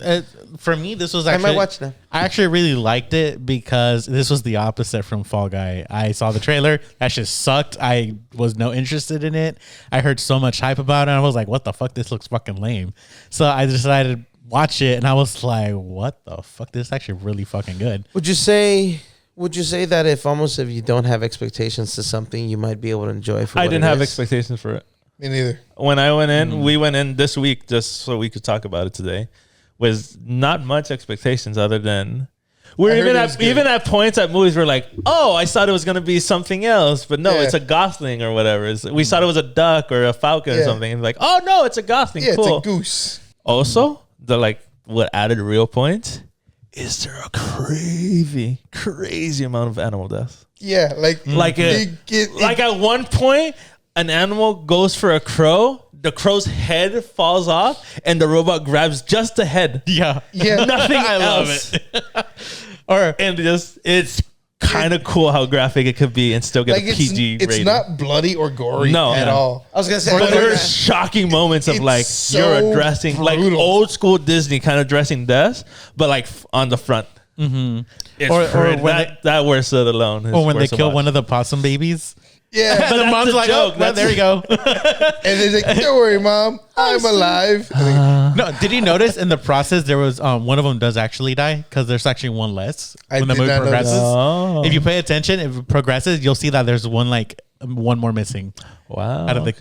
for me. This was I actually. might watch now. I actually really liked it because this was the opposite from Fall Guy. I saw the trailer. That shit sucked. I was no interested in it. I heard so much hype about it. And I was like, what the fuck? This looks fucking lame. So I decided to watch it, and I was like, what the fuck? This is actually really fucking good. Would you say that if you don't have expectations to something, you might be able to enjoy it for I what didn't it have is? expectations for it. Me neither. When I went in, we went in this week just so we could talk about it today, with not much expectations other than We're I heard even it was at good. even at points at movies we're like, oh, I thought it was gonna be something else, but no, Yeah. it's a gosling or whatever. We thought it was a duck or a falcon or Yeah. something. And like, oh no, it's a gosling. Yeah, Cool. it's a goose. Also, the like what added real points is there a crazy amount of animal deaths. Yeah, Like like at one point, an animal goes for a crow. The crow's head falls off, and the robot grabs just the head. Yeah. Yeah. Nothing I love else. Or And just it's kind of cool how graphic it could be and still get like a PG it's rating. not bloody or gory No. at Yeah. all. I was gonna say, Or But they're- there's shocking moments of It's like so you're addressing like brutal. old school Disney kind of dressing death, but like on the front. It's Or pretty- when that worth it alone. or when they kill one of the possum babies. Yeah, But the that's mom's the like, joke. oh, well, there you go. and they're like, "Don't worry, mom, I'm alive." No, did you notice in the process there was one of them does actually die because there's actually one less I when the did movie not notice. progresses. Oh. If you pay attention, if it progresses, you'll see that there's one more missing Wow. out of the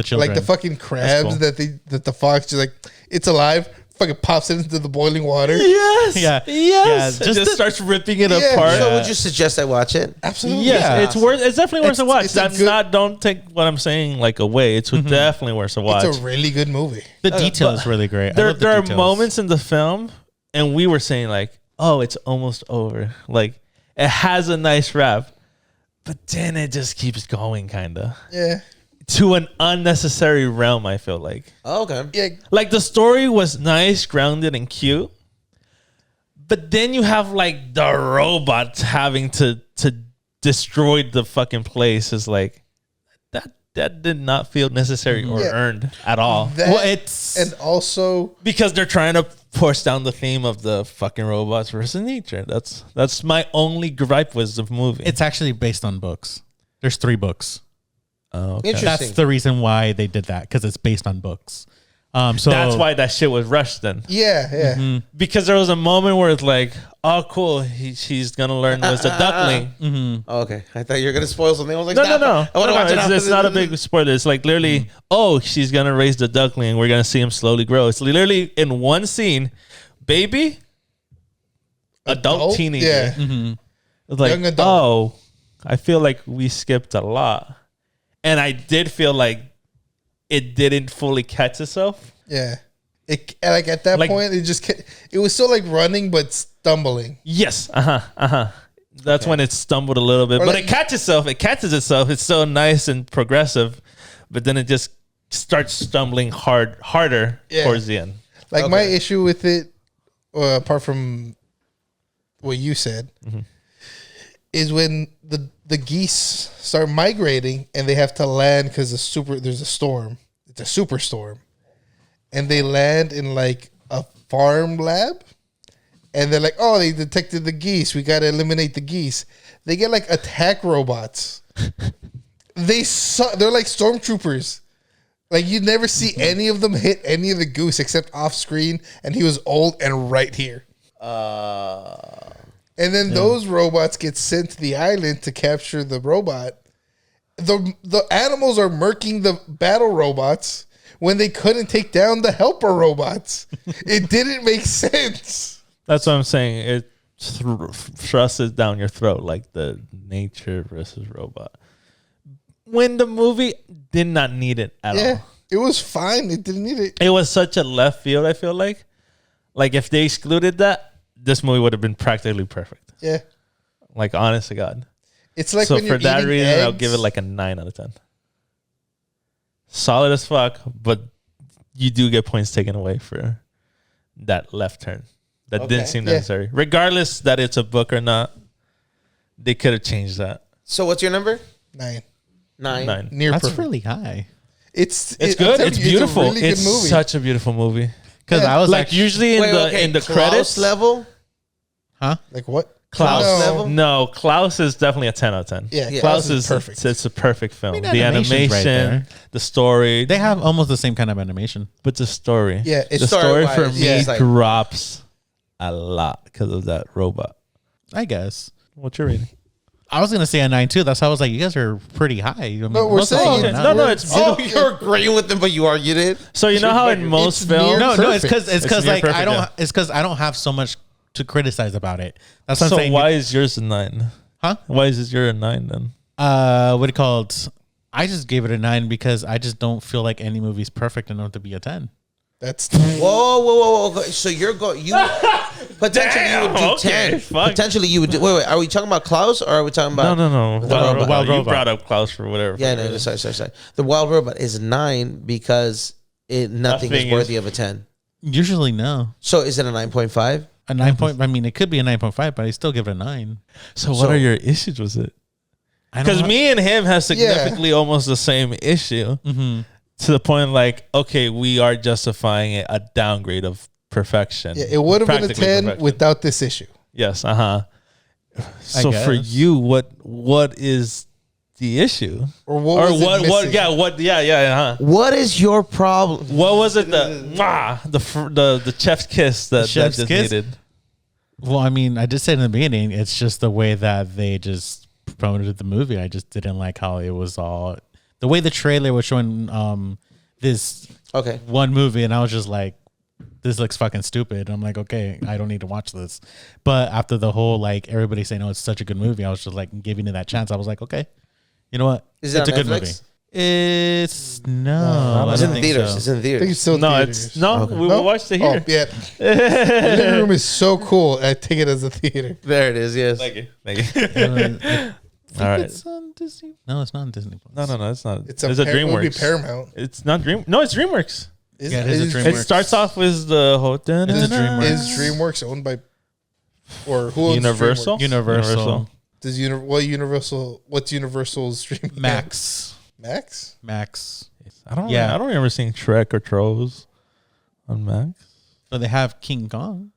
children. Like the fucking crabs cool. that the fox just like, it's alive, fucking pops it into the boiling water. Yes. Yeah. Yes. Yeah, Just just starts ripping it Yeah. apart. so would you suggest I watch it? Absolutely. Yes, Yeah. it's worth. It's definitely worth a watch. It's a That's good- not. Don't take what I'm saying like away. It's definitely worth a watch. It's a really good movie. the detail is really great. I there love the there are details. moments in the film, and we were saying like, oh, it's almost over. Like it has a nice wrap, but then it just keeps going, kind of Yeah. to an unnecessary realm. I feel like. Oh, okay. Yeah. Like the story was nice, grounded, and cute, but then you have like the robots having to destroy the fucking place. Is like that did not feel necessary or Yeah. earned at all That, Well, it's and also because they're trying to push down the theme of the fucking robots versus nature. That's my only gripe with the movie. it's actually based on books. There's 3 books. Oh, okay. Interesting. That's the reason why they did that because it's based on books. So That's why that shit was rushed then. yeah. Because there was a moment where it's like, oh, cool, she's gonna learn was a duckling. Oh, okay. I thought you were gonna spoil something. I was like, No, nah, no. I want to watch it. It's not a big spoiler. It's like literally, oh, she's gonna raise the duckling. We're gonna see him slowly grow. It's literally in one scene, baby, adult teenager. Yeah. It's like, Young adult. oh, I feel like we skipped a lot, and I did feel like it didn't fully catch itself. Yeah. It like at that Like- point it was still like running but stumbling. Yes, That's when it stumbled a little bit, Or but like- it catches itself. It's so nice and progressive, but then it just starts stumbling harder Yeah. towards the end. Like my Okay. issue with it, apart from what you said, is when the geese start migrating and they have to land because there's a storm. It's a superstorm, and they land in like a farm lab, and they're like, "Oh, they detected the geese. We got to eliminate the geese." They get like attack robots. They're like stormtroopers. Like you never see any of them hit any of the goose except off screen, and he was old and right here. And then those robots get sent to the island to capture the robot. The animals are murking the battle robots when they couldn't take down the helper robots. It didn't make sense. That's what I'm saying. It thrusts it down your throat like the nature versus robot. When the movie did not need it at Yeah, all. it was fine. It didn't need it. It was such a left field, I feel like. Like if they excluded that, this movie would have been practically perfect. Yeah, Like honest to God. it's like so when you're for that eating reason, eggs. I'll give it like a 9 out of 10. Solid as fuck, but you do get points taken away for that left turn. That Okay. didn't seem Yeah. necessary. Regardless that it's a book or not, they could have changed that. So what's your number? 9. 9. Near That's perfect. really high. It's It's I'm good. telling It's you, beautiful. It's a really It's good movie. such a beautiful movie. Because Yeah. I was Like like, usually in the Klaus credits level. Like what? Klaus No. level? No, Klaus is definitely a 10 out of 10. Yeah, Yeah. Klaus is perfect. It's a perfect film. I mean, the animation's right animation, there. the story, they have almost the same kind of animation. but the story. Yeah, it's the story for story-wise, me yeah, it's like- drops a lot because of that robot. I guess. What's your rating? I was gonna say a 9 too. That's why I was like, you guys are pretty high. I mean, No, we're most of saying them it's- are No, not. it's Oh, beautiful. you're agreeing with them, but you argued it. So you know how in most It's near- films, No, it's perfect. because It's near like I perfect, don't. yeah. It's because I don't have so much to criticize about it. That's what So I'm saying. why is yours a 9? Huh? Why is your a 9 then? What it called? I just gave it a 9 because I just don't feel like any movie's perfect enough to be a 10. That's Whoa. So you potentially you would do okay, 10. fuck. Potentially you would do. Wait. Are we talking about Klaus or are we talking about? No. Wild You Robot. brought up Klaus for whatever. Yeah, no. Sorry. The Wild Robot is 9 because nothing is worthy of a 10. Usually, no. So is it a 9.5? A 9 point. I mean, it could be a 9.5, but I still give it a 9. So what are your issues with it? I don't Because know. me and him have significantly almost the same issue. Mhm. To the point, like, okay, we are justifying a downgrade of perfection. yeah. It would have been a Practically 10 perfection. without this issue. Yes, So for guess. you, what is the issue? Or what? Was it missing? What is your problem? What was it? The chef's kiss that chef's just kiss? needed. Well, I mean, I did say in the beginning, it's just the way that they just promoted the movie. I just didn't like how it was all the way the trailer was showing this Okay. one movie, and I was just like, this looks fucking stupid. I'm like, okay, I don't need to watch this. But after the whole like everybody saying, oh, it's such a good movie, I was just like giving it that chance. I was like, okay, you know what? Is it it's on a good Netflix? movie. It's no, It's I in don't the think theaters. so. It's in the I think theaters. it's still in No, theaters. it's no. We No? watched it Oh, here. yeah. The living room is so cool. I take it as a theater. There it is. Yes. Thank you. All right. It's on Disney. No, it's not on Disney Plus. No, it's not. It's It's a a It would be DreamWorks. Paramount. It's not Dream. No, it's DreamWorks. Is, Yeah, it is a is, DreamWorks. It starts off with the whole. It's DreamWorks. Is DreamWorks owned by, or who owns Universal. DreamWorks? Universal. Does Universal? What's Universal's streaming? Max. Max. I don't. Yeah. I don't remember seeing Shrek or Trolls on Max. So they have King Kong.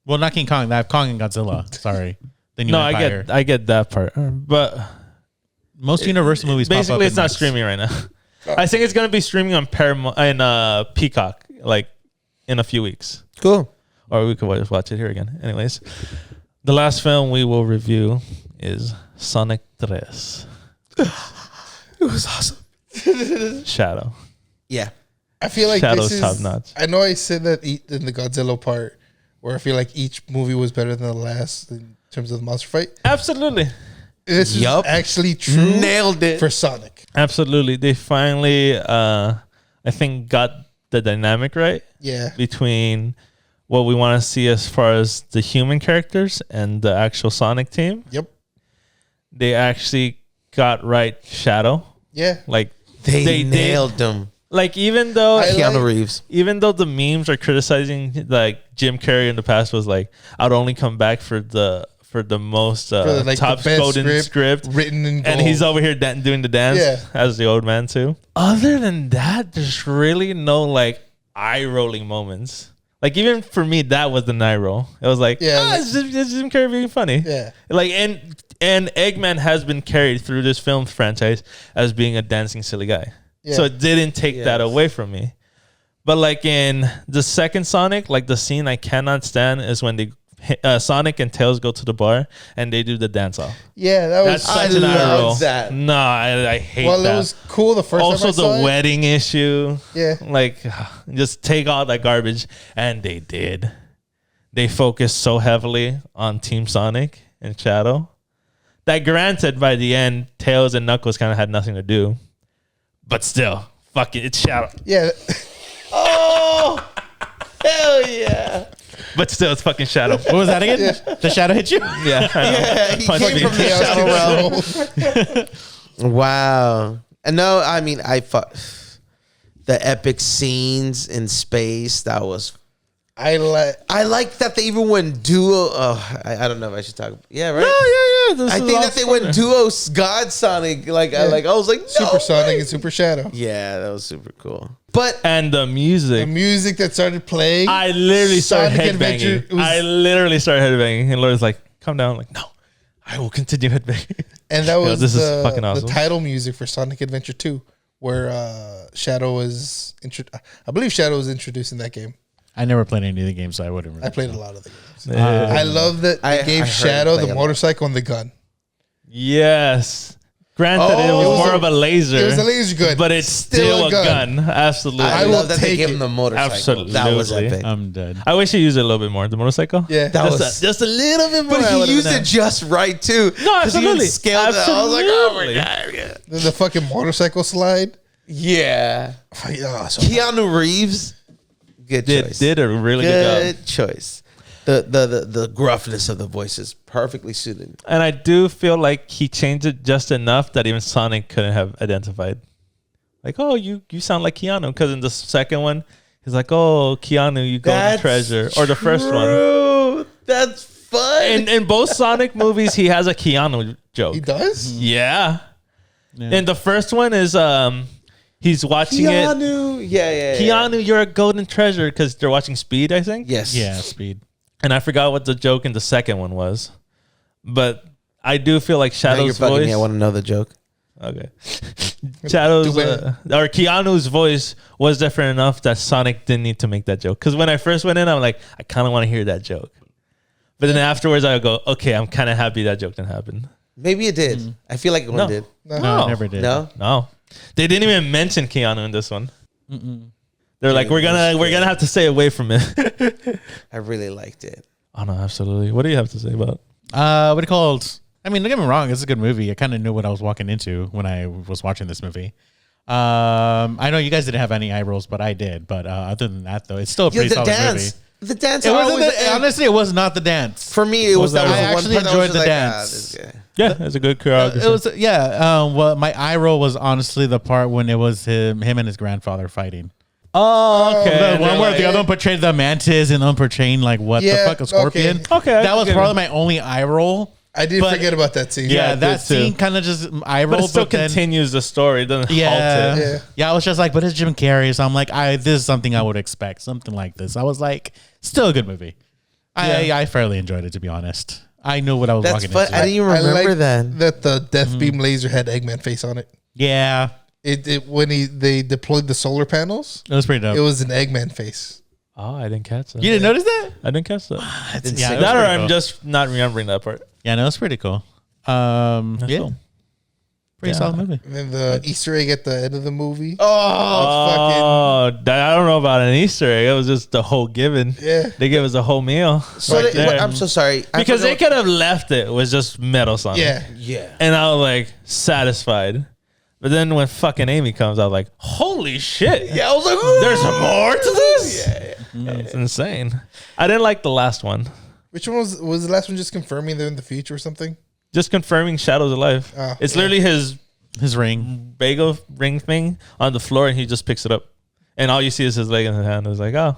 Well, not King Kong. They have Kong and Godzilla. Sorry. The new No, Empire. I get that part, but Most Universal movies pop up basically in it's not Max. streaming right now. I think it's gonna be streaming on Paramount and Peacock like in a few weeks, Cool. or we could watch it here again. Anyways, the last film we will review is Sonic 3. It was awesome. Shadow. Yeah. I feel like Shadow's this is top notch. I know I said that in the Godzilla part, where I feel like each movie was better than the last in terms of the monster fight. Absolutely. This Yup. is actually true. Nailed it. For Sonic. Absolutely. They finally, I think, got the dynamic right Yeah. between what we want to see as far as the human characters and the actual Sonic team. Yep. They actually got right Shadow. Yeah. Like They nailed them. Like even though Keanu Reeves. even though the memes are criticizing like Jim Carrey in the past was like, I'd only come back for the most like, top the best coded script. written in gold. And he's over here doing the dance Yeah. as the old man too. Other than that, there's really no like eye rolling moments. Like even for me, that was the eye roll. It was like, Yeah, it's Jim Carrey being funny. Yeah. Like and Eggman has been carried through this film franchise as being a dancing silly guy. Yeah. So it didn't take that away from me. But like in the second Sonic, like the scene I cannot stand is when they Sonic and Tails go to the bar and they do the dance off. Yeah, that was That's such an eye love roll. that. No, I hate well, that. it was cool the first Also time I saw the it. wedding issue. Yeah. Like just take all that garbage. And they did. They focused so heavily on Team Sonic and Shadow that granted by the end, Tails and Knuckles kind of had nothing to do. But still, fuck it, it's Shadow. Yeah. Oh, hell yeah. But still, it's fucking Shadow. What was that again? The shadow hit you? Yeah. I know. Yeah, he Punch came me. from the Chaos shadow realm. control. Wow. And no, I mean, the epic scenes in space, that was. I like that they even went duo. I don't know if I should talk. Yeah, right. Yeah. I think that they went duo God Sonic. I was like, no Super Sonic way. and Super Shadow. Yeah, that was super cool. But And the The music. music that started playing. I literally started Sonic Adventure, headbanging. it was- I literally started headbanging. And Laura's like, calm down. I'm like, no, I will continue headbanging. And that was this is fucking the awesome. title music for Sonic Adventure 2, where Shadow was I believe Shadow was introduced in that game. I never played any of the games, so I wouldn't I remember. played a lot of the games. Yeah. I love that they I gave heard Shadow you play the a lot. motorcycle and the gun. Yes. Granted, it was was more a- of a laser. It was a laser gun. but it's still a gun. Absolutely. I will love that they take gave it. him the motorcycle. Absolutely. That was epic. I'm dead. I wish he used it a little bit more. The motorcycle. Yeah. That was Just a little bit more. But I he would've used been it just right too. No, 'Cause he even absolutely. scaled it. I was like, oh my Absolutely. god. Then the fucking motorcycle slide. Yeah. Oh, so Keanu Reeves. Good choice. Did a really good job. Good choice. The gruffness of the voice is perfectly suited. And I do feel like he changed it just enough that even Sonic couldn't have identified. Like, oh, you sound like Keanu. Because in the second one, he's like, oh, Keanu, you golden treasure. Or the first one. True. That's fun. In both Sonic movies, he has a Keanu joke. he does. Yeah. Yeah. And the first one is he's watching it. Keanu. Yeah. Keanu, you're a golden treasure because they're watching Speed, I think. Yes. Yeah, Speed. And I forgot what the joke in the second one was. But I do feel like Now you're Shadow's bugging voice. me. I want to know the joke. Okay. Shadow's or Keanu's voice was different enough that Sonic didn't need to make that joke. Because when I first went in, I'm like, I kind of want to hear that joke. But then afterwards, I go, okay, I'm kind of happy that joke didn't happen. Maybe it did. I feel like one No. did. No, No. I never did. No. No, they didn't even mention Keanu in this one. They're like, we're gonna have to stay away from it. I really liked it. Oh no, absolutely. What do you have to say about? What it called? I mean, don't get me wrong. It's a good movie. I kind of knew what I was walking into when I was watching this movie. I know you guys didn't have any eye rolls, but I did. But other than that, though, it's still a Yeah, pretty the solid dance. movie. The dance. It wasn't. always- Honestly, it was not the dance. For me, it was that was I the one actually part that was enjoyed just the like, dance. this guy. Yeah, it's a good choreography. It was well, my eye roll was honestly the part when it was him and his grandfather fighting. Oh, okay. The one where the other one portrayed the mantis and the one portraying like what the Yeah, fuck a scorpion. Okay, I that was get probably it. my only eye roll. I did But- forget about that scene. Yeah, I did that too. scene kind of just eye But roll, it still then continues the story. It doesn't halt yeah, it. Yeah. I was just like, but it's Jim Carrey, so I'm like, this is something I would expect, something like this. I was like, still a good movie. I fairly enjoyed it, to be honest. I knew what I was That's walking fun. into. I didn't even I remember like that. the death beam laser had Eggman face on it. Yeah, It when they deployed the solar panels, it was pretty dope. it was an Eggman face. Oh, I didn't catch that. You didn't notice that? I didn't catch that. Yeah, Didn't it say was That or pretty I'm cool. just not remembering that part. Yeah, no, it's pretty cool. That's Yeah, cool. pretty Yeah. solid movie. And then the Easter egg at the end of the movie. Oh, that, I don't know about an Easter egg. It was just the whole given. Yeah. They gave us a whole meal. So Right they, there. I'm so sorry. I Because they forgot- could have left it with just metal Sonic. Yeah. Yeah. And I was like satisfied. But then when fucking Amy comes, I was like, holy shit. Yeah, I was like, ooh. There's more to this? Yeah. It's insane. I didn't like the last one. Which one was the last one? Just confirming they're in the future or something? Just confirming Shadow's alive. Oh, It's yeah. literally his His ring. bagel ring thing on the floor and he just picks it up. And all you see is his leg in his hand. It was like, oh,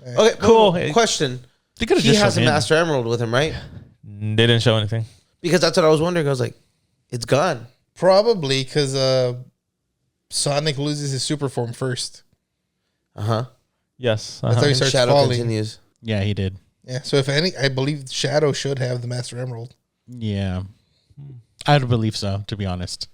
Okay, Cool. cool. Question. They could have He just has a shown him. Master Emerald with him, right? they didn't show anything. Because that's what I was wondering. I was like, it's gone. Probably because Sonic loses his super form first. Uh-huh. Yes. That's how he And starts Shadow falling. continues. Yeah, he did. Yeah. So if any, I believe Shadow should have the Master Emerald. Yeah, I'd believe so. To be honest,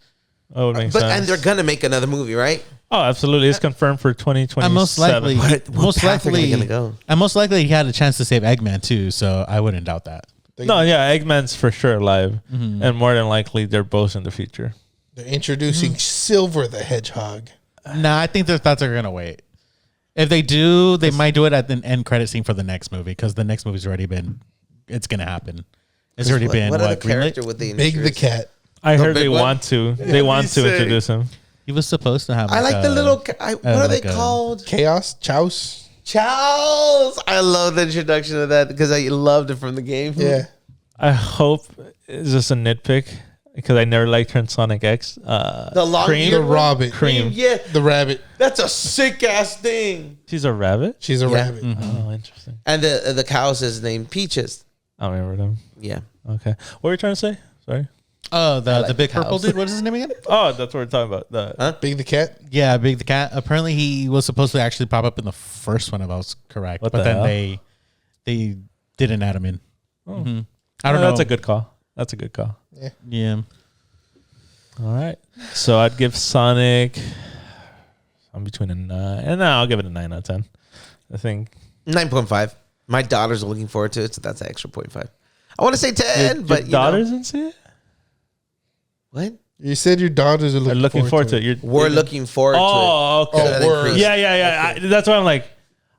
That would make But sense. and they're gonna make another movie, right? Oh, absolutely. It's confirmed for 2027. and most likely, What path are they gonna go? and most likely he had a chance to save Eggman too. So I wouldn't doubt that. No, yeah, Eggman's for sure alive. And more than likely, they're both in the future. They're introducing Silver the Hedgehog. Nah, I think their thoughts are gonna wait. If they do, they might do it at the end credit scene for the next movie because the next movie's already been. It's gonna happen. It's already been What other greenlit? character would they Big the introduce? Cat. I heard big they one? want to. They want to sick. introduce him. He was supposed to have. I like the little. What are they like a- called? Chaos. Chouse. Chows. I love the introduction of that because I loved it from the game. Yeah. I hope it's just a nitpick because I never liked her in Sonic X. The long Cream? The eared one? Rabbit. Cream. Yeah, The rabbit. that's a sick ass thing. She's a rabbit? She's a Yeah. rabbit. Oh, interesting. And the cow's is named Peaches. I don't remember them. Yeah. Okay. What were you trying to say? Sorry. Oh, the like big cows. purple dude. What is his name again? Oh, that's what we're talking about. The, Huh? Big the Cat. Yeah, Big the Cat. Apparently, he was supposed to actually pop up in the first one, if I was correct. What but the then hell? they didn't add him in. Oh. Mhm. I don't know. That's a good call. That's a good call. Yeah. All right. So I'd give Sonic. I'm between a 9. And no, I'll give it a 9 out of 10. I think. 9.5. My daughters are looking forward to it, so that's an extra 0.5. I want to say 10, Your but you daughters know. didn't see it? What? You said your daughters are Are looking forward to it. We're looking forward to it. Oh, okay. Oh, that word. increase. Yeah. That's why I'm like,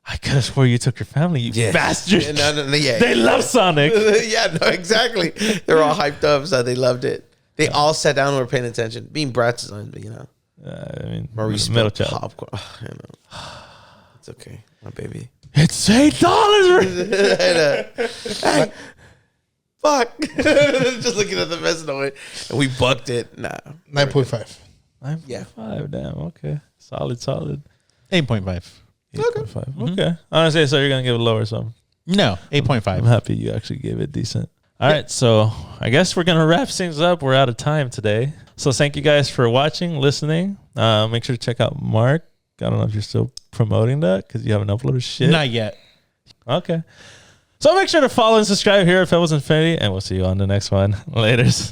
I could have swore you took your family, you Yeah. bastard. Yeah. They love Sonic. Yeah, no, exactly. They're all hyped up, so they loved it. They all sat down and were paying attention. Being brats is on, you know. I mean, Maurice middle spilled child. popcorn. Oh, I know. It's okay, my baby. It's $8. Hey, fuck. Just looking at the mess in and we bucked it. Nah. 9.5. Yeah. 9.5. Damn. Okay. Solid. 8.5. 8.5. Okay. Honestly, so you're gonna give it lower, so No, I'm 8.5. happy you actually gave it decent. All right, so I guess we're gonna wrap things up. We're out of time today, so thank you guys for watching, listening. Make sure to check out Mark. I don't know if you're still promoting that because you haven't uploaded shit. Not yet. Okay. So make sure to follow and subscribe here at Pebles Infinity, and we'll see you on the next one. Laters.